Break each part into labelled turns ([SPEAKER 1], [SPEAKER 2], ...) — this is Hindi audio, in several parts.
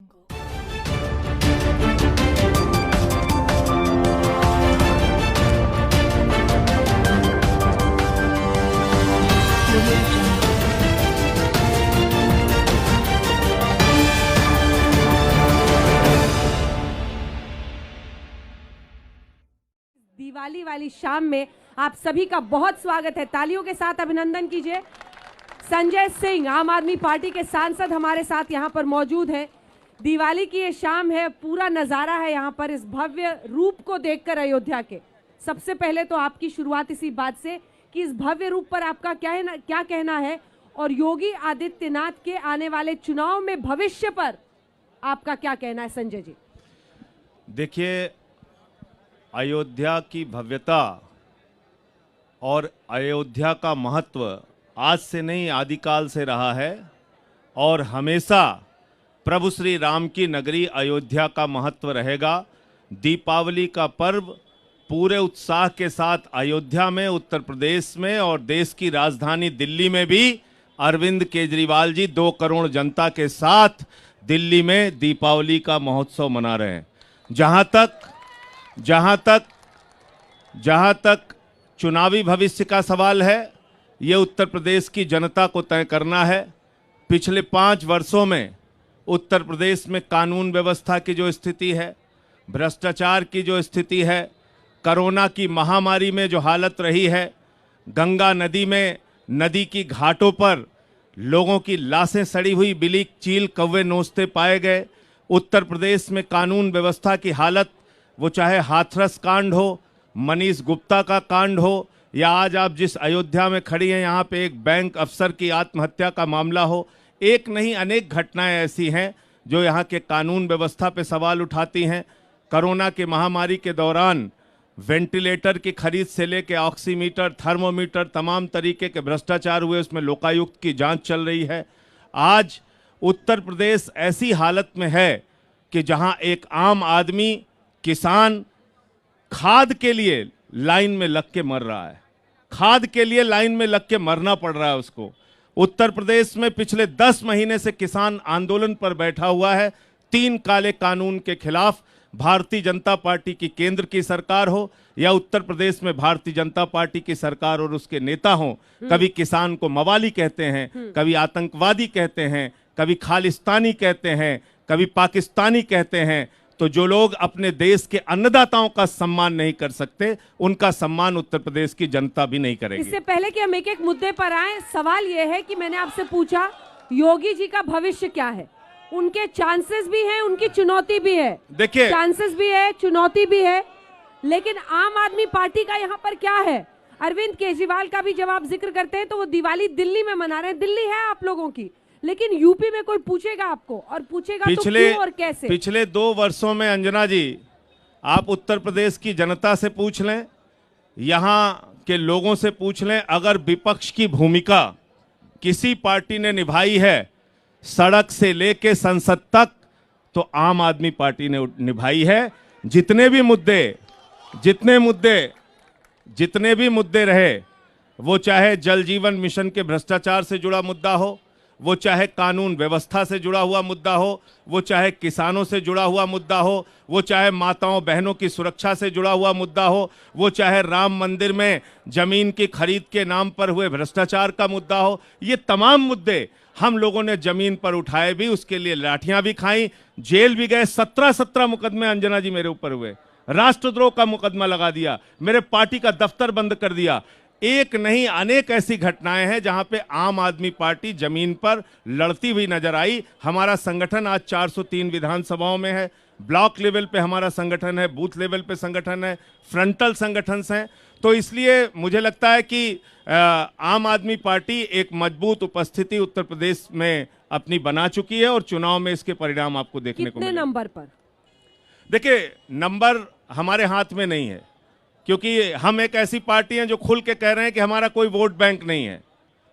[SPEAKER 1] दिवाली वाली शाम में आप सभी का बहुत स्वागत है। तालियों के साथ अभिनंदन कीजिए। संजय सिंह आम आदमी पार्टी के सांसद हमारे साथ यहाँ पर मौजूद हैं। दिवाली की ये शाम है, पूरा नज़ारा है यहाँ पर इस भव्य रूप को देखकर अयोध्या के। सबसे पहले तो आपकी शुरुआत इसी बात से कि इस भव्य रूप पर आपका क्या कहना है और योगी आदित्यनाथ के आने वाले चुनाव में भविष्य पर आपका क्या कहना है संजय जी?
[SPEAKER 2] देखिए, अयोध्या की भव्यता और अयोध्या का महत्व आज से नहीं आदिकाल से रहा है और हमेशा प्रभु श्री राम की नगरी अयोध्या का महत्व रहेगा। दीपावली का पर्व पूरे उत्साह के साथ अयोध्या में, उत्तर प्रदेश में और देश की राजधानी दिल्ली में भी अरविंद केजरीवाल जी 2 करोड़ जनता के साथ दिल्ली में दीपावली का महोत्सव मना रहे हैं। जहां तक चुनावी भविष्य का सवाल है, ये उत्तर प्रदेश की जनता को तय करना है। पिछले 5 वर्षों में उत्तर प्रदेश में कानून व्यवस्था की जो स्थिति है, भ्रष्टाचार की जो स्थिति है, कोरोना की महामारी में जो हालत रही है, गंगा नदी में नदी की घाटों पर लोगों की लाशें सड़ी हुई, बिल्ली चील कौवे नोचते पाए गए। उत्तर प्रदेश में कानून व्यवस्था की हालत, वो चाहे हाथरस कांड हो, मनीष गुप्ता का कांड हो, या आज आप जिस अयोध्या में खड़ी हैं यहाँ पे एक बैंक अफसर की आत्महत्या का मामला हो, एक नहीं अनेक घटनाएं ऐसी हैं जो यहाँ के कानून व्यवस्था पे सवाल उठाती हैं। कोरोना की महामारी के दौरान वेंटिलेटर की खरीद से लेकर ऑक्सीमीटर, थर्मोमीटर, तमाम तरीके के भ्रष्टाचार हुए, उसमें लोकायुक्त की जांच चल रही है। आज उत्तर प्रदेश ऐसी हालत में है कि जहां एक आम आदमी, किसान खाद के लिए लाइन में लग के मर रहा है, खाद के लिए लाइन में लग के मरना पड़ रहा है उसको। उत्तर प्रदेश में पिछले 10 महीने से किसान आंदोलन पर बैठा हुआ है 3 काले कानून के खिलाफ। भारतीय जनता पार्टी की केंद्र की सरकार हो या उत्तर प्रदेश में भारतीय जनता पार्टी की सरकार और उसके नेता हों, कभी किसान को मवाली कहते हैं, कभी आतंकवादी कहते हैं, कभी खालिस्तानी कहते हैं, कभी पाकिस्तानी कहते हैं। तो जो लोग अपने देश के अन्नदाताओं का सम्मान नहीं कर सकते, उनका सम्मान उत्तर प्रदेश की जनता भी नहीं करेगी।
[SPEAKER 1] इससे पहले कि हम एक मुद्दे पर आए, सवाल यह है कि मैंने आपसे पूछा योगी जी का भविष्य क्या है। उनके चांसेस भी हैं, उनकी चुनौती भी है।
[SPEAKER 2] देखिए,
[SPEAKER 1] चांसेस भी है, चुनौती भी है, लेकिन आम आदमी पार्टी का यहाँ पर क्या है? अरविंद केजरीवाल का भी जब आप जिक्र करते हैं तो वो दिवाली दिल्ली में मना रहे हैं। दिल्ली है आप लोगों की, लेकिन यूपी में कोई पूछेगा आपको, और पूछेगा तो क्यों और कैसे?
[SPEAKER 2] पिछले 2 वर्षों में अंजना जी, आप उत्तर प्रदेश की जनता से पूछ लें, यहाँ के लोगों से पूछ लें, अगर विपक्ष की भूमिका किसी पार्टी ने निभाई है सड़क से लेके संसद तक, तो आम आदमी पार्टी ने निभाई है। जितने भी मुद्दे रहे, वो चाहे जल जीवन मिशन के भ्रष्टाचार से जुड़ा मुद्दा हो, वो चाहे कानून व्यवस्था से जुड़ा हुआ मुद्दा हो, वो चाहे किसानों से जुड़ा हुआ मुद्दा हो, वो चाहे माताओं बहनों की सुरक्षा से जुड़ा हुआ मुद्दा हो, वो चाहे राम मंदिर में जमीन की खरीद के नाम पर हुए भ्रष्टाचार का मुद्दा हो, ये तमाम मुद्दे हम लोगों ने जमीन पर उठाए भी, उसके लिए लाठियां भी खाई, जेल भी गए। 17 मुकदमे अंजना जी मेरे ऊपर हुए, राष्ट्रद्रोह का मुकदमा लगा दिया, मेरे पार्टी का दफ्तर बंद कर दिया। एक नहीं अनेक ऐसी घटनाएं हैं जहां पे आम आदमी पार्टी जमीन पर लड़ती हुई नजर आई। हमारा संगठन आज 403 विधानसभाओं में है, ब्लॉक लेवल पे हमारा संगठन है, बूथ लेवल पे संगठन है, फ्रंटल संगठन हैं। तो इसलिए मुझे लगता है कि आम आदमी पार्टी एक मजबूत उपस्थिति उत्तर प्रदेश में अपनी बना चुकी है और चुनाव में इसके परिणाम आपको देखने को मिलेंगे।
[SPEAKER 1] नंबर पर?
[SPEAKER 2] देखिए, नंबर हमारे हाथ में नहीं है, क्योंकि हम एक ऐसी पार्टी हैं जो खुल के कह रहे हैं कि हमारा कोई वोट बैंक नहीं है।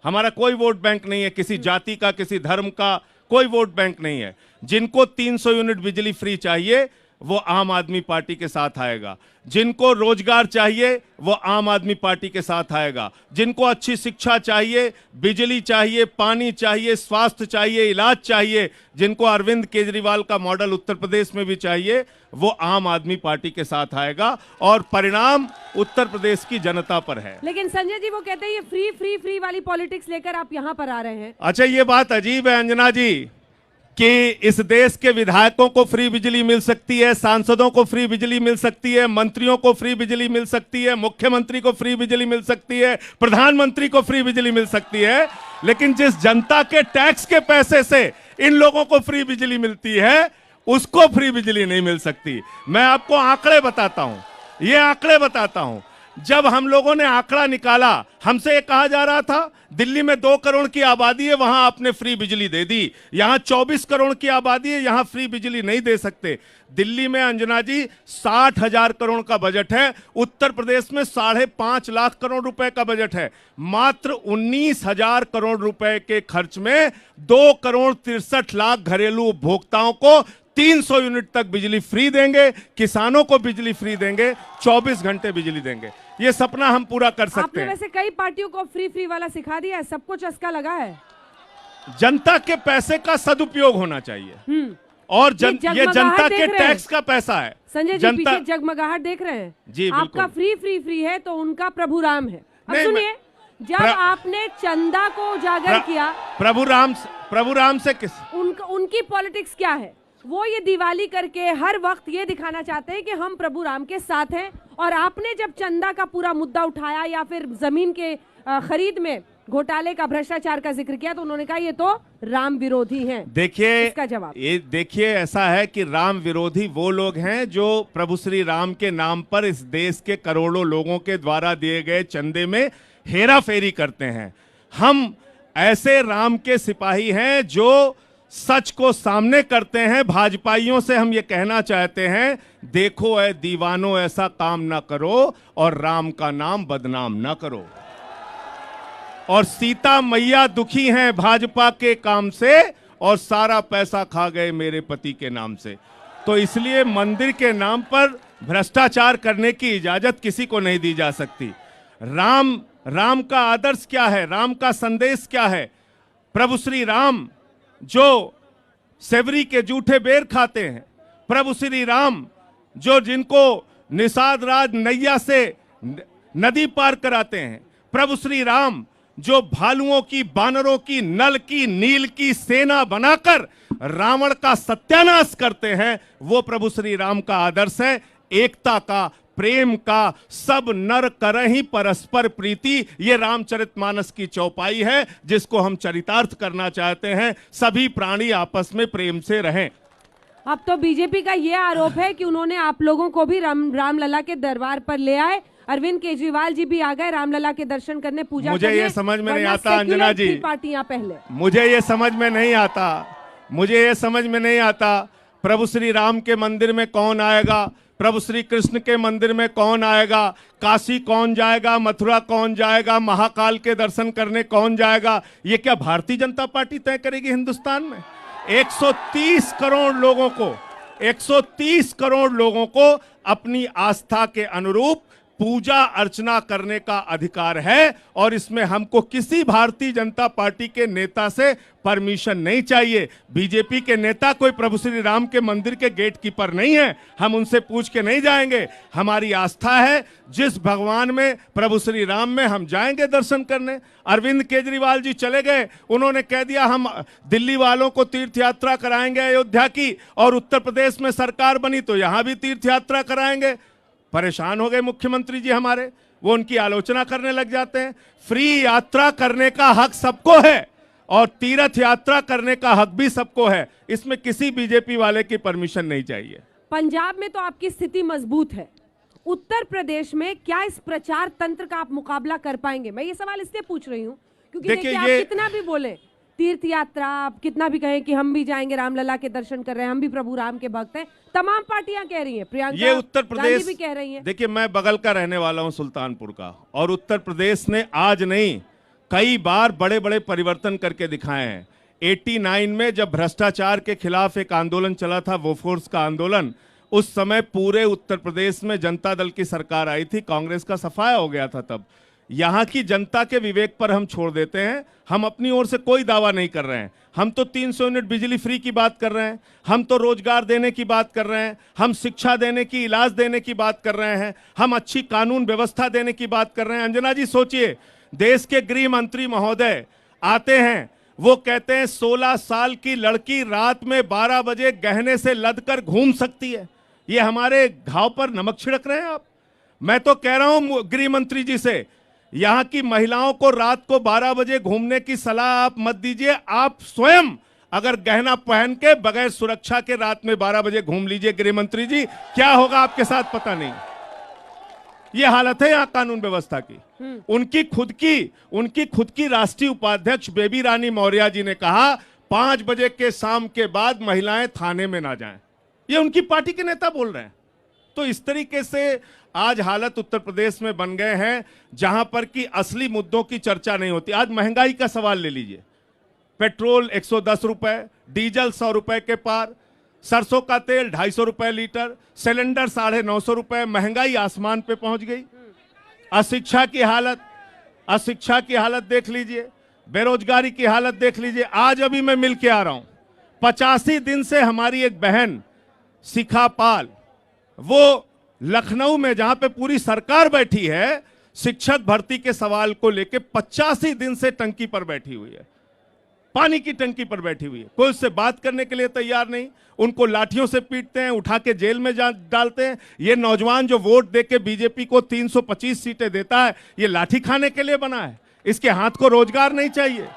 [SPEAKER 2] हमारा कोई वोट बैंक नहीं है, किसी जाति का, किसी धर्म का कोई वोट बैंक नहीं है। जिनको 300 यूनिट बिजली फ्री चाहिए वो आम आदमी पार्टी के साथ आएगा। जिनको रोजगार चाहिए वो आम आदमी पार्टी के साथ आएगा। जिनको अच्छी शिक्षा चाहिए, बिजली चाहिए, पानी चाहिए, स्वास्थ्य चाहिए, इलाज चाहिए, जिनको अरविंद केजरीवाल का मॉडल उत्तर प्रदेश में भी चाहिए, वो आम आदमी पार्टी के साथ आएगा और परिणाम उत्तर प्रदेश की जनता पर है।
[SPEAKER 1] लेकिन संजय जी वो कहते हैं ये फ्री फ्री फ्री वाली पॉलिटिक्स लेकर आप यहाँ पर आ रहे हैं।
[SPEAKER 2] अच्छा, ये बात अजीब है अंजना जी कि इस देश के विधायकों को फ्री बिजली मिल सकती है, सांसदों को फ्री बिजली मिल सकती है, मंत्रियों को फ्री बिजली मिल सकती है, मुख्यमंत्री को फ्री बिजली मिल सकती है, प्रधानमंत्री को फ्री बिजली मिल सकती है, लेकिन जिस जनता के टैक्स के पैसे से इन लोगों को फ्री बिजली मिलती है उसको फ्री बिजली नहीं मिल सकती। मैं आपको आंकड़े बताता हूं, ये आंकड़े बताता हूं। जब हम लोगों ने आंकड़ा निकाला, हमसे ये कहा जा रहा था दिल्ली में 2 करोड़ की आबादी है, वहां आपने फ्री बिजली दे दी। यहां 24 करोड़ की आबादी है, यहां फ्री बिजली नहीं दे सकते। दिल्ली में अंजना जी 60,000 करोड़ का बजट है, उत्तर प्रदेश में 5.5 लाख करोड़ रुपए का बजट है। मात्र 19,000 करोड़ रुपए के खर्च में 2 करोड़ 63 लाख घरेलू उपभोक्ताओं को 300 यूनिट तक बिजली फ्री देंगे, किसानों को बिजली फ्री देंगे, 24 घंटे बिजली देंगे। ये सपना हम पूरा कर सकते
[SPEAKER 1] आपने
[SPEAKER 2] हैं।
[SPEAKER 1] वैसे कई पार्टियों को फ्री फ्री वाला सिखा दिया है, सबको चस्का लगा है।
[SPEAKER 2] जनता के पैसे का सदुपयोग होना चाहिए और ये जनता के टैक्स का पैसा है।
[SPEAKER 1] संजय जी पीछे जगमगाहट देख रहे हैं
[SPEAKER 2] जी,
[SPEAKER 1] आपका फ्री फ्री फ्री है तो उनका प्रभु राम है। अब सुनिए, जब आपने चंदा को उजागर किया,
[SPEAKER 2] प्रभु राम से किस
[SPEAKER 1] उनकी पॉलिटिक्स क्या है? वो ये दिवाली करके हर वक्त ये दिखाना चाहते हैं कि हम प्रभु राम के साथ हैं। और आपने जब चंदा का पूरा मुद्दा उठाया या फिर जमीन के खरीद में घोटाले का, भ्रष्टाचार का जिक्र किया, तो उन्होंने कहा ये तो राम विरोधी हैं।
[SPEAKER 2] देखिए,
[SPEAKER 1] इसका जवाब
[SPEAKER 2] ये देखिए, ऐसा है कि राम विरोधी वो लोग हैं जो प्रभु श्री राम के नाम पर इस देश के करोड़ों लोगों के द्वारा दिए गए चंदे में हेरा फेरी करते हैं। हम ऐसे राम के सिपाही हैं जो सच को सामने करते हैं। भाजपाइयों से हम ये कहना चाहते हैं, देखो ऐ दीवानों ऐसा काम ना करो और राम का नाम बदनाम ना करो। और सीता मैया दुखी हैं भाजपा के काम से और सारा पैसा खा गए मेरे पति के नाम से। तो इसलिए मंदिर के नाम पर भ्रष्टाचार करने की इजाजत किसी को नहीं दी जा सकती। राम का आदर्श क्या है, राम का संदेश क्या है? प्रभु श्री राम जो सेवरी के जूठे बेर खाते हैं, प्रभु श्री राम जो जिनको निषाद राज नैया से नदी पार कराते हैं, प्रभु श्री राम जो भालुओं की, बानरों की, नल की, नील की सेना बनाकर रावण का सत्यानाश करते हैं, वो प्रभु श्री राम का आदर्श है। एकता का, प्रेम का, सब नर करहि परस्पर प्रीति, ये रामचरितमानस की चौपाई है जिसको हम चरितार्थ करना चाहते हैं। सभी प्राणी आपस में प्रेम से रहें।
[SPEAKER 1] अब तो बीजेपी का ये आरोप है कि उन्होंने आप लोगों को भी रामलला के दरबार पर ले आए। अरविंद केजरीवाल जी भी आ गए रामलला के दर्शन करने, पूजा
[SPEAKER 2] मुझे ये समझ में नहीं आता अंजना जी,
[SPEAKER 1] पार्टियां पहले
[SPEAKER 2] मुझे ये समझ में नहीं आता प्रभु श्री राम के मंदिर में कौन आएगा, प्रभु श्री कृष्ण के मंदिर में कौन आएगा, काशी कौन जाएगा, मथुरा कौन जाएगा, महाकाल के दर्शन करने कौन जाएगा? ये क्या भारतीय जनता पार्टी तय करेगी हिंदुस्तान में? 130 करोड़ लोगों को अपनी आस्था के अनुरूप पूजा अर्चना करने का अधिकार है और इसमें हमको किसी भारतीय जनता पार्टी के नेता से परमिशन नहीं चाहिए। बीजेपी के नेता कोई प्रभु श्री राम के मंदिर के गेट कीपर नहीं है, हम उनसे पूछ के नहीं जाएंगे। हमारी आस्था है जिस भगवान में, प्रभु श्री राम में हम जाएंगे दर्शन करने। अरविंद केजरीवाल जी चले गए, उन्होंने कह दिया हम दिल्ली वालों को तीर्थ यात्रा कराएंगे अयोध्या की, और उत्तर प्रदेश में सरकार बनी तो यहां भी तीर्थ यात्रा कराएंगे। परेशान हो गए मुख्यमंत्री जी हमारे, वो उनकी आलोचना करने लग जाते हैं। फ्री यात्रा करने का हक सबको है और तीर्थ यात्रा करने का हक भी सबको है, इसमें किसी बीजेपी वाले की परमिशन नहीं चाहिए।
[SPEAKER 1] पंजाब में तो आपकी स्थिति मजबूत है, उत्तर प्रदेश में क्या इस प्रचार तंत्र का आप मुकाबला कर पाएंगे? मैं ये सवाल इसलिए पूछ रही हूँ क्योंकि देखिए आप कितना भी बोले तीर्थ यात्रा, आप कितना भी कहें कि हम भी जाएंगे रामलला के दर्शन कर रहे हैं, हम भी प्रभु राम के भक्त हैं, तमाम पार्टियां कह रही हैं, प्रियंका
[SPEAKER 2] ये उत्तर प्रदेश
[SPEAKER 1] भी कह रही हैं।
[SPEAKER 2] देखिए, मैं बगल का रहने वाला हूं सुल्तानपुर का, और उत्तर प्रदेश ने आज नहीं कई बार बड़े बड़े परिवर्तन करके दिखाए हैं। 89 में जब भ्रष्टाचार के खिलाफ एक आंदोलन चला था, वो फोर्स का आंदोलन, उस समय पूरे उत्तर प्रदेश में जनता दल की सरकार आई थी, कांग्रेस का सफाया हो गया था तब। यहां की जनता के विवेक पर हम छोड़ देते हैं। हम अपनी ओर से कोई दावा नहीं कर रहे हैं। हम तो 300 यूनिट बिजली फ्री की बात कर रहे हैं, हम तो रोजगार देने की बात कर रहे हैं, हम शिक्षा देने की, इलाज देने की बात कर रहे हैं, हम अच्छी कानून व्यवस्था देने की बात कर रहे हैं। अंजना जी सोचिए, देश के गृह मंत्री महोदय आते हैं, वो कहते हैं 16 साल की लड़की रात में 12 बजे गहने से लदकर घूम सकती है। ये हमारे घाव पर नमक छिड़क रहे हैं आप। मैं तो कह रहा हूं गृह मंत्री जी से, यहां की महिलाओं को रात को 12 बजे घूमने की सलाह आप मत दीजिए। आप स्वयं अगर गहना पहन के बगैर सुरक्षा के रात में 12 बजे घूम लीजिए गृह मंत्री जी, क्या होगा आपके साथ पता नहीं। ये हालत है यहां कानून व्यवस्था की। उनकी खुद की राष्ट्रीय उपाध्यक्ष बेबी रानी मौर्य जी ने कहा 5 बजे के शाम के बाद महिलाएं थाने में ना जाएं। ये उनकी पार्टी के नेता बोल रहे हैं। तो इस तरीके से आज हालत उत्तर प्रदेश में बन गए हैं जहां पर कि असली मुद्दों की चर्चा नहीं होती। आज महंगाई का सवाल ले लीजिए, पेट्रोल 110 रुपए, डीजल 100 रुपए के पार, सरसों का तेल 250 रुपए लीटर, सिलेंडर 950 रुपए, महंगाई आसमान पे पहुंच गई। अशिक्षा की हालत देख लीजिए, बेरोजगारी की हालत देख लीजिए। आज अभी मैं मिल के आ रहा हूं, 85 दिन से हमारी एक बहन शिखा पाल, वो लखनऊ में जहां पे पूरी सरकार बैठी है, शिक्षक भर्ती के सवाल को लेकर 85 दिन से टंकी पर बैठी हुई है, पानी की टंकी पर बैठी हुई है। कोई उससे बात करने के लिए तैयार नहीं। उनको लाठियों से पीटते हैं, उठा के जेल में डालते हैं। ये नौजवान जो वोट देके बीजेपी को 325 सीटें देता है, ये लाठी खाने के लिए बना है। इसके हाथ को रोजगार नहीं चाहिए,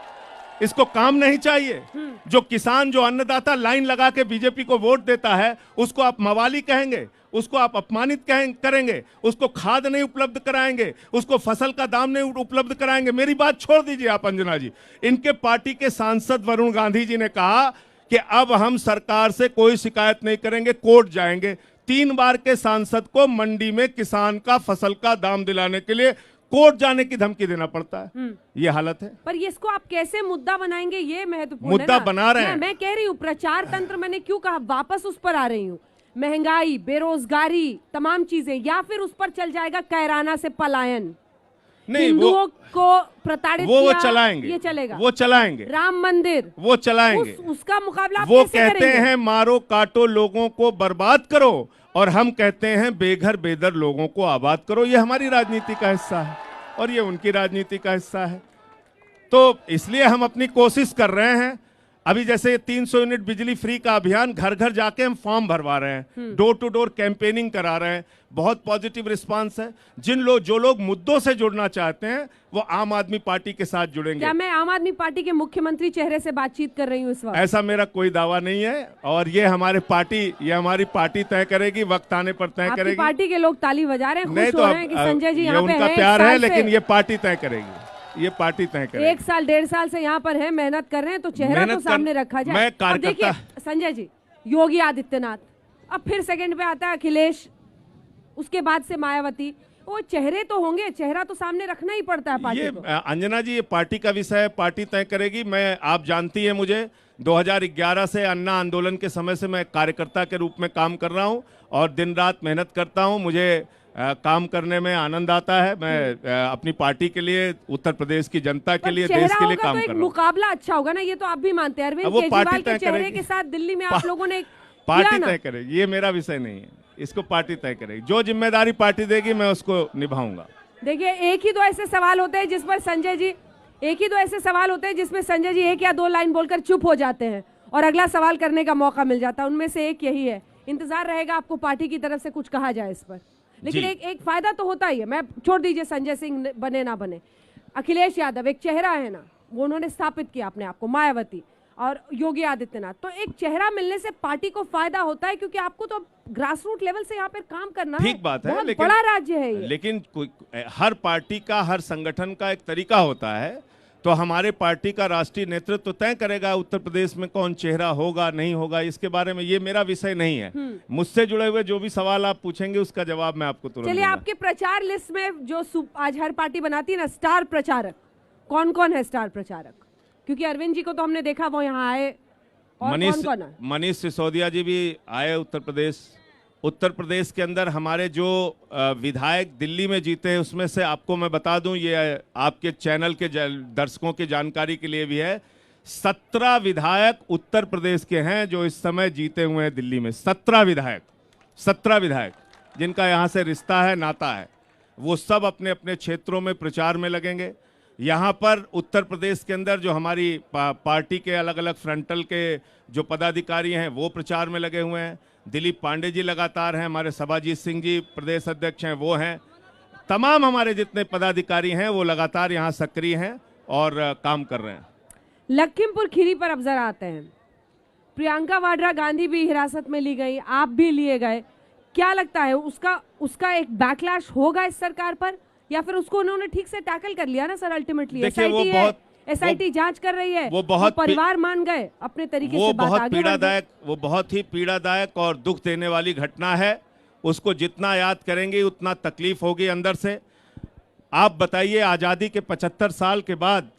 [SPEAKER 2] इसको काम नहीं चाहिए। जो किसान, जो अन्नदाता लाइन लगा के बीजेपी को वोट देता है, उसको आप मवाली कहेंगे, उसको आप अपमानित करेंगे, उसको खाद नहीं उपलब्ध कराएंगे, उसको फसल का दाम नहीं उपलब्ध कराएंगे। मेरी बात छोड़ दीजिए आप अंजना जी। इनके पार्टी के सांसद वरुण गांधी जी ने कहा कि अब हम सरकार से कोई शिकायत नहीं करेंगे, कोर्ट जाएंगे। 3 बार के सांसद को मंडी में किसान का फसल का दाम दिलाने के लिए कोर्ट जाने की धमकी देना पड़ता है। ये हालत है।
[SPEAKER 1] पर ये इसको आप कैसे मुद्दा बनाएंगे, ये महत्वपूर्ण
[SPEAKER 2] मुद्दा बना रहे हैं।
[SPEAKER 1] मैं कह रही हूँ प्रचार तंत्र, मैंने क्यों कहा, वापस उस पर आ रही हूँ। महंगाई, बेरोजगारी, तमाम चीजें, या फिर उस पर चल जाएगा कैराना से पलायन,
[SPEAKER 2] नहीं,
[SPEAKER 1] हिंदुओं को प्रताड़ित
[SPEAKER 2] वो
[SPEAKER 1] किया,
[SPEAKER 2] चलाएंगे,
[SPEAKER 1] ये चलेगा,
[SPEAKER 2] वो चलाएंगे।
[SPEAKER 1] राम मंदिर
[SPEAKER 2] वो चलाएंगे,
[SPEAKER 1] उसका मुकाबला आप
[SPEAKER 2] वो
[SPEAKER 1] कैसे
[SPEAKER 2] कहते
[SPEAKER 1] करेंगे?
[SPEAKER 2] हैं मारो काटो लोगों को बर्बाद करो, और हम कहते हैं बेघर बेदर लोगों को आबाद करो। ये हमारी राजनीति का हिस्सा है और ये उनकी राजनीति का हिस्सा है। तो इसलिए हम अपनी कोशिश कर रहे हैं। अभी जैसे 300 यूनिट बिजली फ्री का अभियान, घर घर जाके हम फॉर्म भरवा रहे हैं, डोर टू डोर कैंपेनिंग करा रहे हैं। बहुत पॉजिटिव रिस्पांस है। जो लोग मुद्दों से जुड़ना चाहते हैं, वो आम आदमी पार्टी के साथ जुड़ेंगे।
[SPEAKER 1] क्या मैं आम आदमी पार्टी के मुख्यमंत्री चेहरे से बातचीत कर रही हूँ इस वक्त?
[SPEAKER 2] ऐसा मेरा कोई दावा नहीं है, और ये हमारी पार्टी तय करेगी, वक्त आने पर तय करेगी।
[SPEAKER 1] पार्टी के लोग ताली बजा रहे हैं,
[SPEAKER 2] नहीं
[SPEAKER 1] खुश हो रहे हैं कि संजय जी यहाँ पे
[SPEAKER 2] उनका
[SPEAKER 1] हैं,
[SPEAKER 2] प्यार है, लेकिन ये पार्टी तय करेगी। ये पार्टी तय करेगी।
[SPEAKER 1] 1 साल 1.5 साल से यहाँ पर है, मेहनत कर रहे हैं, तो चेहरा तो सामने रखा जाए।
[SPEAKER 2] मैं
[SPEAKER 1] अब देखिए संजय जी, योगी आदित्यनाथ, अब फिर सेकंड पे आता है अखिलेश, उसके बाद से मायावती। वो चेहरे तो होंगे, चेहरा तो सामने रखना ही पड़ता है पार्टी को।
[SPEAKER 2] अंजना जी, ये पार्टी का विषय है, पार्टी तय करेगी। मैं, आप जानती है मुझे, 2011 से अन्ना आंदोलन के समय से मैं कार्यकर्ता के रूप में काम कर रहा हूं और दिन रात मेहनत करता हूं। मुझे काम करने में आनंद आता है। मैं अपनी पार्टी के लिए, उत्तर प्रदेश की जनता के लिए, देश के लिए काम कर रहा हूं।
[SPEAKER 1] मुकाबला अच्छा होगा ना, ये तो आप भी मानते हैं। अरविंद केजरीवाल के चेहरे के साथ दिल्ली में आप लोगों ने
[SPEAKER 2] पार्टी तय करेगी। ये मेरा विषय नहीं है, इसको पार्टी तय करेगी। जो जिम्मेदारी पार्टी देगी मैं उसको निभाऊंगा।
[SPEAKER 1] देखिए, एक ही दो ऐसे सवाल होते हैं जिस पर संजय जी, जिसमें संजय जी 1 या 2 लाइन बोलकर चुप हो जाते हैं और अगला सवाल करने का मौका मिल जाता है। उनमें से एक यही है। इंतजार रहेगा आपको पार्टी की तरफ से कुछ कहा जाए इस पर। लेकिन एक फायदा तो होता ही है। मैं, छोड़ दीजिए संजय सिंह बने ना बने, अखिलेश यादव एक चेहरा है ना, वो उन्होंने स्थापित किया अपने आप को, मायावती और योगी आदित्यनाथ। तो एक चेहरा मिलने से पार्टी को फायदा होता है, क्योंकि आपको तो ग्रास रूट लेवल से यहाँ पर काम करना है।
[SPEAKER 2] ठीक बात है,
[SPEAKER 1] लेकिन बड़ा राज्य है ये।
[SPEAKER 2] लेकिन हर पार्टी का, हर संगठन का एक तरीका होता है। तो हमारे पार्टी का राष्ट्रीय नेतृत्व तय करेगा उत्तर प्रदेश में कौन चेहरा होगा, नहीं होगा। इसके बारे में ये मेरा विषय नहीं है। मुझसे जुड़े हुए जो भी सवाल आप पूछेंगे उसका जवाब मैं आपको तुरंत
[SPEAKER 1] चलिए, आपके प्रचार लिस्ट में जो आज हर पार्टी बनाती है ना, स्टार प्रचारक कौन कौन है? स्टार प्रचारक, क्योंकि अरविंद जी को तो हमने देखा वो यहाँ आए, और कौन कौन है?
[SPEAKER 2] मनीष सिसोदिया जी भी आए उत्तर प्रदेश, उत्तर प्रदेश के अंदर हमारे जो विधायक दिल्ली में जीते हैं उसमें से आपको मैं बता दूं, ये आपके चैनल के दर्शकों की जानकारी के लिए भी है, 17 विधायक उत्तर प्रदेश के हैं जो इस समय जीते हुए हैं दिल्ली में। 17 विधायक जिनका यहाँ से रिश्ता है, नाता है, वो सब अपने अपने क्षेत्रों में प्रचार में लगेंगे। यहाँ पर उत्तर प्रदेश के अंदर जो हमारी पार्टी के अलग अलग फ्रंटल के जो पदाधिकारी हैं वो प्रचार में लगे हुए हैं। दिलीप पांडे जी लगातार हैं, हमारे सभाजीत सिंह जी प्रदेश अध्यक्ष हैं वो हैं, तमाम हमारे जितने पदाधिकारी हैं वो लगातार यहाँ सक्रिय हैं और काम कर रहे हैं।
[SPEAKER 1] लखीमपुर खीरी पर अब जरा आते हैं। प्रियंका वाड्रा गांधी भी हिरासत में ली गई, आप भी लिए गए, क्या लगता है उसका एक बैकलैश होगा इस सरकार पर, या फिर उसको उन्होंने ठीक से टैकल कर लिया ना सर? अल्टीमेटली एसआईटी जांच कर रही है, वो परिवार मान गए अपने तरीके से,
[SPEAKER 2] वो बहुत ही पीड़ादायक और दुख देने वाली घटना है। उसको जितना याद करेंगे उतना तकलीफ होगी अंदर से। आप बताइए, आजादी के 75 साल के बाद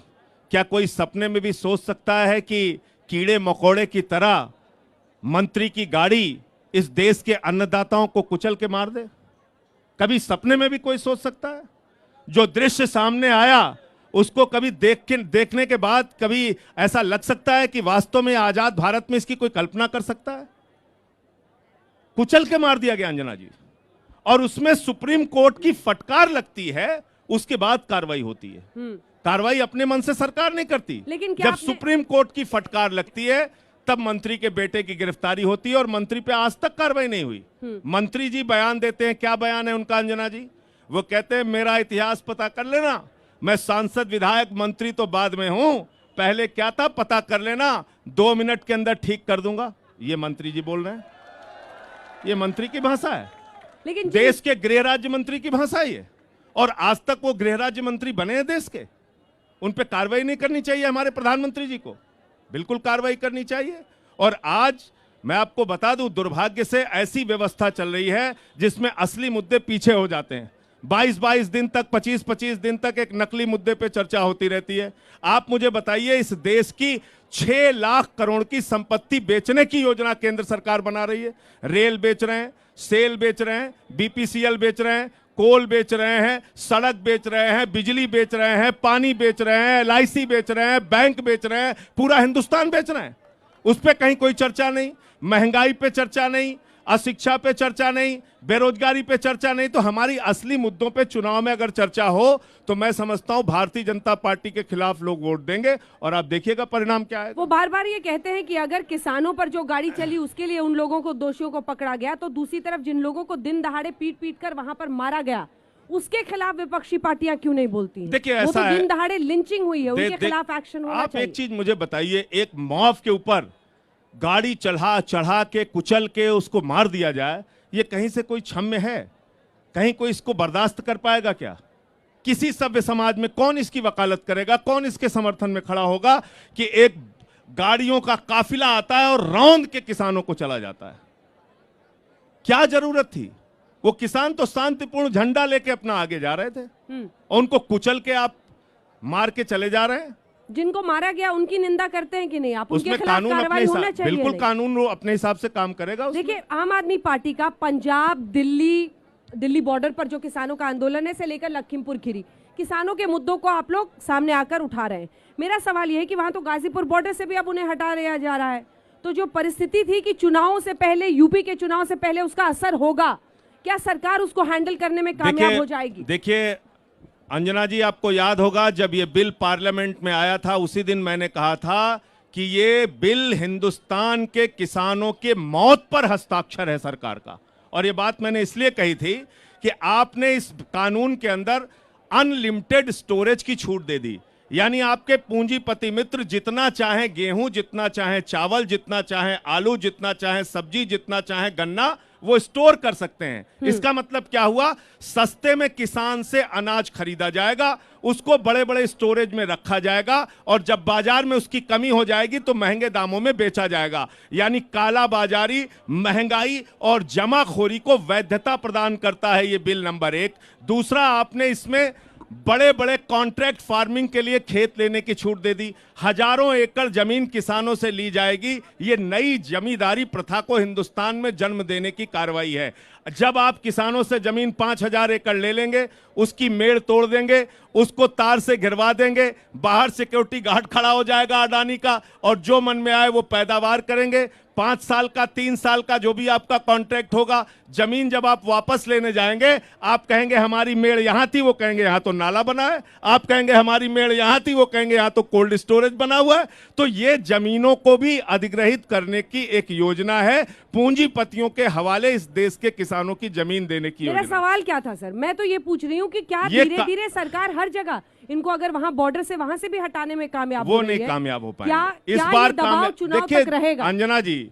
[SPEAKER 2] क्या कोई सपने में भी सोच सकता है कि कीड़े मकोड़े की तरह मंत्री की गाड़ी इस देश के अन्नदाताओं को कुचल के मार दे? कभी सपने में भी कोई सोच सकता है? जो दृश्य सामने आया उसको कभी देखने के बाद कभी ऐसा लग सकता है कि वास्तव में आजाद भारत में इसकी कोई कल्पना कर सकता है? कुचल के मार दिया गया अंजना जी, और उसमें सुप्रीम कोर्ट की फटकार लगती है, उसके बाद कार्रवाई होती है। कार्रवाई अपने मन से सरकार नहीं करती,
[SPEAKER 1] लेकिन
[SPEAKER 2] जब सुप्रीम कोर्ट की फटकार लगती है तब मंत्री के बेटे की गिरफ्तारी होती है, और मंत्री पे आज तक कार्रवाई नहीं हुई। मंत्री जी बयान देते हैं, क्या बयान है उनका अंजना जी? वो कहते हैं मेरा इतिहास पता कर लेना, मैं सांसद विधायक मंत्री तो बाद में हूं, पहले क्या था पता कर लेना, 2 मिनट के अंदर ठीक कर दूंगा। ये मंत्री जी बोल रहे हैं, ये मंत्री की भाषा है,
[SPEAKER 1] लेकिन
[SPEAKER 2] देश के गृह राज्य मंत्री की भाषा है, और आज तक वो गृह राज्य मंत्री बने हैं देश के। उन पे कार्रवाई नहीं करनी चाहिए? हमारे प्रधानमंत्री जी को बिल्कुल कार्रवाई करनी चाहिए। और आज मैं आपको बता दूं, दुर्भाग्य से ऐसी व्यवस्था चल रही है जिसमें असली मुद्दे पीछे हो जाते हैं। 22-22 दिन तक, 25-25 दिन तक एक नकली मुद्दे पे चर्चा होती रहती है। आप मुझे बताइए, इस देश की 6 लाख करोड़ की संपत्ति बेचने की योजना केंद्र सरकार बना रही है। रेल बेच रहे हैं, सेल बेच रहे हैं, बीपीसीएल बेच रहे हैं, कोल बेच रहे हैं, सड़क बेच रहे हैं, बिजली बेच रहे हैं, पानी बेच रहे हैं, एलआईसी बेच रहे हैं, बैंक बेच रहे हैं, पूरा हिंदुस्तान बेच रहे हैं। उस पर कहीं कोई चर्चा नहीं, महंगाई पे चर्चा नहीं, अशिक्षा पे चर्चा नहीं, बेरोजगारी पे चर्चा नहीं। तो हमारी असली मुद्दों पे चुनाव में अगर चर्चा हो तो मैं समझता हूं भारतीय जनता पार्टी के खिलाफ लोग वोट देंगे, और आप देखिएगा परिणाम क्या है।
[SPEAKER 1] वो बार बार ये कहते हैं कि अगर किसानों पर जो गाड़ी चली उसके लिए उन लोगों को, दोषियों को पकड़ा गया, तो दूसरी तरफ जिन लोगों को दिन दहाड़े पीट कर वहां पर मारा गया उसके खिलाफ विपक्षी पार्टियां क्यों नहीं बोलती हैं?
[SPEAKER 2] देखिए, ऐसा है,
[SPEAKER 1] दिन दहाड़े लिंचिंग हुई है, उनके खिलाफ एक्शन होना चाहिए।
[SPEAKER 2] आप एक चीज मुझे बताइए, एक मॉब के ऊपर गाड़ी चढ़ा के कुचल के उसको मार दिया जाए, ये कहीं से कोई क्षम्य है? कहीं कोई इसको बर्दाश्त कर पाएगा क्या? किसी सभ्य समाज में कौन इसकी वकालत करेगा? कौन इसके समर्थन में खड़ा होगा कि एक गाड़ियों का काफिला आता है और रौंद के किसानों को चला जाता है? क्या जरूरत थी? वो किसान तो शांतिपूर्ण झंडा लेके अपना आगे जा रहे थे, और उनको कुचल के आप मार के चले जा रहे हैं।
[SPEAKER 1] जिनको मारा गया उनकी निंदा करते हैं कि नहीं आप? उनके खिलाफ कार्रवाई होना चाहिए।
[SPEAKER 2] बिल्कुल, कानून वो अपने हिसाब से काम करेगा।
[SPEAKER 1] देखिए, आम आदमी पार्टी का पंजाब दिल्ली बॉर्डर पर जो किसानों का आंदोलन है से लेकर लखीमपुर खीरी, किसानों के मुद्दों को आप लोग सामने आकर उठा रहे हैं। मेरा सवाल यह है कि वहां तो गाजीपुर बॉर्डर से भी अब उन्हें हटा दिया जा रहा है, तो जो परिस्थिति थी कि चुनावों से पहले, यूपी के चुनाव से पहले उसका असर होगा, क्या सरकार उसको हैंडल करने में कामयाब हो जाएगी?
[SPEAKER 2] देखिए अंजना जी, आपको याद होगा जब ये बिल पार्लियामेंट में आया था, उसी दिन मैंने कहा था कि ये बिल हिंदुस्तान के किसानों के मौत पर हस्ताक्षर है सरकार का। और ये बात मैंने इसलिए कही थी कि आपने इस कानून के अंदर अनलिमिटेड स्टोरेज की छूट दे दी, यानी आपके पूंजीपति मित्र जितना चाहे गेहूं, जितना चाहे चावल, जितना चाहे आलू, जितना चाहे सब्जी, जितना चाहे गन्ना, वो स्टोर कर सकते हैं। इसका मतलब क्या हुआ? सस्ते में किसान से अनाज खरीदा जाएगा, उसको बड़े बड़े स्टोरेज में रखा जाएगा, और जब बाजार में उसकी कमी हो जाएगी तो महंगे दामों में बेचा जाएगा। यानी काला बाजारी, महंगाई और जमाखोरी को वैधता प्रदान करता है ये बिल नंबर 1। दूसरा, आपने इसमें बड़े बड़े कॉन्ट्रैक्ट फार्मिंग के लिए खेत लेने की छूट दे दी, हजारों एकड़ जमीन किसानों से ली जाएगी। ये नई जमींदारी प्रथा को हिंदुस्तान में जन्म देने की कार्रवाई है। जब आप किसानों से जमीन 5,000 एकड़ ले लेंगे, उसकी मेड़ तोड़ देंगे, उसको तार से घिरवा देंगे, बाहर सिक्योरिटी गार्ड खड़ा हो जाएगा अडानी का, और जो मन में आए वो पैदावार करेंगे। 5 साल का 3 साल का जो भी आपका कॉन्ट्रैक्ट होगा, जमीन जब आप वापस लेने जाएंगे, आप कहेंगे हमारी मेड़ यहां थी, वो कहेंगे यहां तो नाला बना है। आप कहेंगे हमारी मेड़ यहां थी, वो कहेंगे यहां तो कोल्ड स्टोरेज बना हुआ है। तो ये जमीनों को भी अधिग्रहित करने की एक योजना है, पूंजीपतियों के हवाले इस देश के किसानों की जमीन देने की
[SPEAKER 1] मेरा
[SPEAKER 2] योजना।
[SPEAKER 1] सवाल क्या था सर, मैं तो ये पूछ रही हूँ कि क्या धीरे धीरे सरकार हर जगह इनको अगर वहां बॉर्डर से वहां से भी हटाने में कामयाब
[SPEAKER 2] वो
[SPEAKER 1] हो रही
[SPEAKER 2] नहीं
[SPEAKER 1] है,
[SPEAKER 2] कामयाब हो
[SPEAKER 1] क्या
[SPEAKER 2] पाएंगे इस
[SPEAKER 1] क्या
[SPEAKER 2] बार।
[SPEAKER 1] ये दबाव चुनाव तक रहेगा?
[SPEAKER 2] अंजना जी,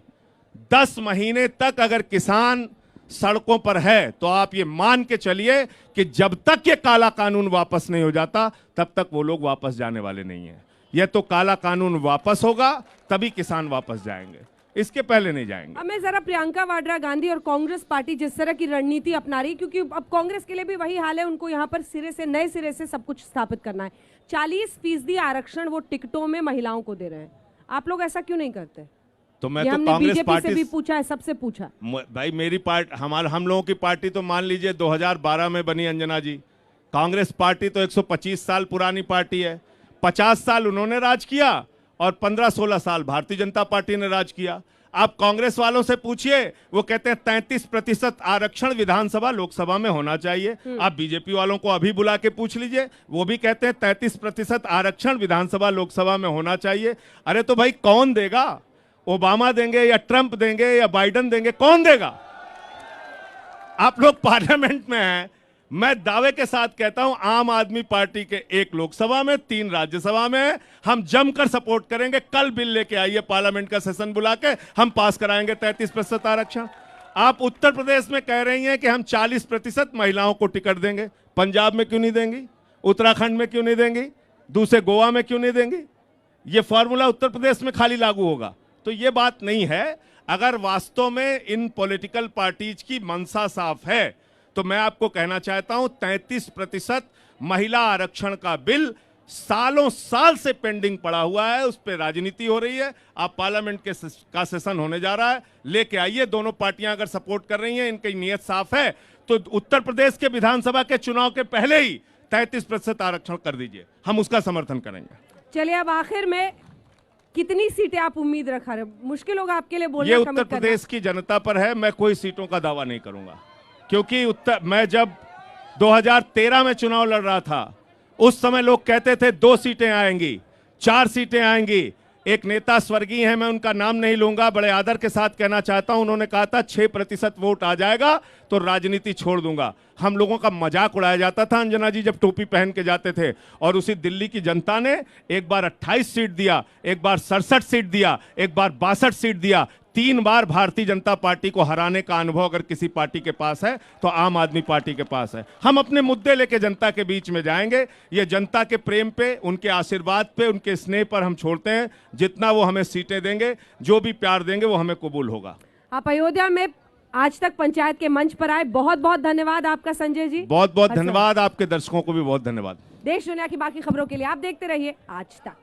[SPEAKER 2] 10 महीने तक अगर किसान सड़कों पर है तो आप ये मान के चलिए कि जब तक ये काला कानून वापस नहीं हो जाता तब तक वो लोग वापस जाने वाले नहीं है। ये तो काला कानून वापस होगा तभी किसान वापस जाएंगे, इसके पहले नहीं जाएंगे।
[SPEAKER 1] अब मैं जरा प्रियंका वाड्रा गांधी और कांग्रेस पार्टी जिस तरह की रणनीति अपना रही, क्योंकि अब कांग्रेस के लिए भी वही हाल है, उनको यहाँ पर नए सिरे से सब कुछ स्थापित करना है। 40% आरक्षण वो टिकटों में महिलाओं को दे रहे हैं, आप लोग ऐसा क्यों नहीं करते?
[SPEAKER 2] तो मैं
[SPEAKER 1] ये
[SPEAKER 2] तो
[SPEAKER 1] हमने
[SPEAKER 2] कांग्रेस
[SPEAKER 1] बीजेपी
[SPEAKER 2] पार्टी
[SPEAKER 1] से भी पूछा है, सबसे पूछा।
[SPEAKER 2] भाई मेरी पार्टी, हम लोगों की पार्टी तो मान लीजिए 2012 में बनी अंजना जी। कांग्रेस पार्टी तो 125 साल पुरानी पार्टी है। 50 साल उन्होंने राज किया और 15-16 साल भारतीय जनता पार्टी ने राज किया। आप कांग्रेस वालों से पूछिए, वो कहते हैं 33% आरक्षण विधानसभा लोकसभा में होना चाहिए। आप बीजेपी वालों को अभी बुला के पूछ लीजिए, वो भी कहते हैं 33% आरक्षण विधानसभा लोकसभा में होना चाहिए। अरे तो भाई कौन देगा? ओबामा देंगे या ट्रंप देंगे या बाइडेन देंगे? कौन देगा? आप लोग पार्लियामेंट में हैं। मैं दावे के साथ कहता हूं आम आदमी पार्टी के 1 लोकसभा में, 3 राज्यसभा में है। हम जमकर सपोर्ट करेंगे। कल बिल लेके आइए, पार्लियामेंट का सेशन बुला के हम पास कराएंगे 33% आरक्षण। आप उत्तर प्रदेश में कह रही हैं कि हम 40% महिलाओं को टिकट देंगे, पंजाब में क्यों नहीं देंगी? उत्तराखंड में क्यों नहीं देंगी? दूसरे गोवा में क्यों नहीं देंगी? ये फॉर्मूला उत्तर प्रदेश में खाली लागू होगा? तो ये बात नहीं है। अगर वास्तव में इन पॉलिटिकल पार्टीज की मंशा साफ है तो मैं आपको कहना चाहता हूं 33% महिला आरक्षण का बिल सालों साल से पेंडिंग पड़ा हुआ है, उस पर राजनीति हो रही है। आप पार्लियामेंट का सेशन होने जा रहा है, लेके आइए। दोनों पार्टियां अगर सपोर्ट कर रही हैं, इनकी नीयत साफ है, तो उत्तर प्रदेश के विधानसभा के चुनाव के पहले ही 33% आरक्षण कर दीजिए, हम उसका समर्थन करेंगे।
[SPEAKER 1] चलिए, अब आखिर में कितनी सीटें आप उम्मीद रखा रहे? मुश्किल होगा आपके लिए बोलना।
[SPEAKER 2] ये उत्तर प्रदेश की जनता पर है। मैं कोई सीटों का दावा नहीं करूंगा, क्योंकि मैं जब 2013 में चुनाव लड़ रहा था, उस समय लोग कहते थे 2 सीटें आएंगी, 4 सीटें आएंगी। एक नेता स्वर्गीय हैं, मैं उनका नाम नहीं लूंगा, बड़े आदर के साथ कहना चाहता हूं, उन्होंने कहा था 6% वोट आ जाएगा तो राजनीति छोड़ दूंगा। हम लोगों का मजाक उड़ाया जाता था अंजना जी जब टोपी पहन के जाते थे। और उसी दिल्ली की जनता ने एक बार 28 सीट दिया, एक बार 67 सीट दिया, एक बार 62 सीट दिया। 3 बार भारतीय जनता पार्टी को हराने का अनुभव अगर किसी पार्टी के पास है तो आम आदमी पार्टी के पास है। हम अपने मुद्दे लेके जनता के बीच में जाएंगे। ये जनता के प्रेम पे, उनके आशीर्वाद पे, उनके स्नेह पर हम छोड़ते हैं। जितना वो हमें सीटें देंगे, जो भी प्यार देंगे, वो हमें कबूल होगा।
[SPEAKER 1] आप अयोध्या में आज तक पंचायत के मंच पर आए, बहुत बहुत धन्यवाद आपका संजय जी।
[SPEAKER 2] बहुत बहुत धन्यवाद। आपके दर्शकों को भी बहुत धन्यवाद।
[SPEAKER 1] देश दुनिया की बाकी खबरों के लिए आप देखते रहिए आज तक।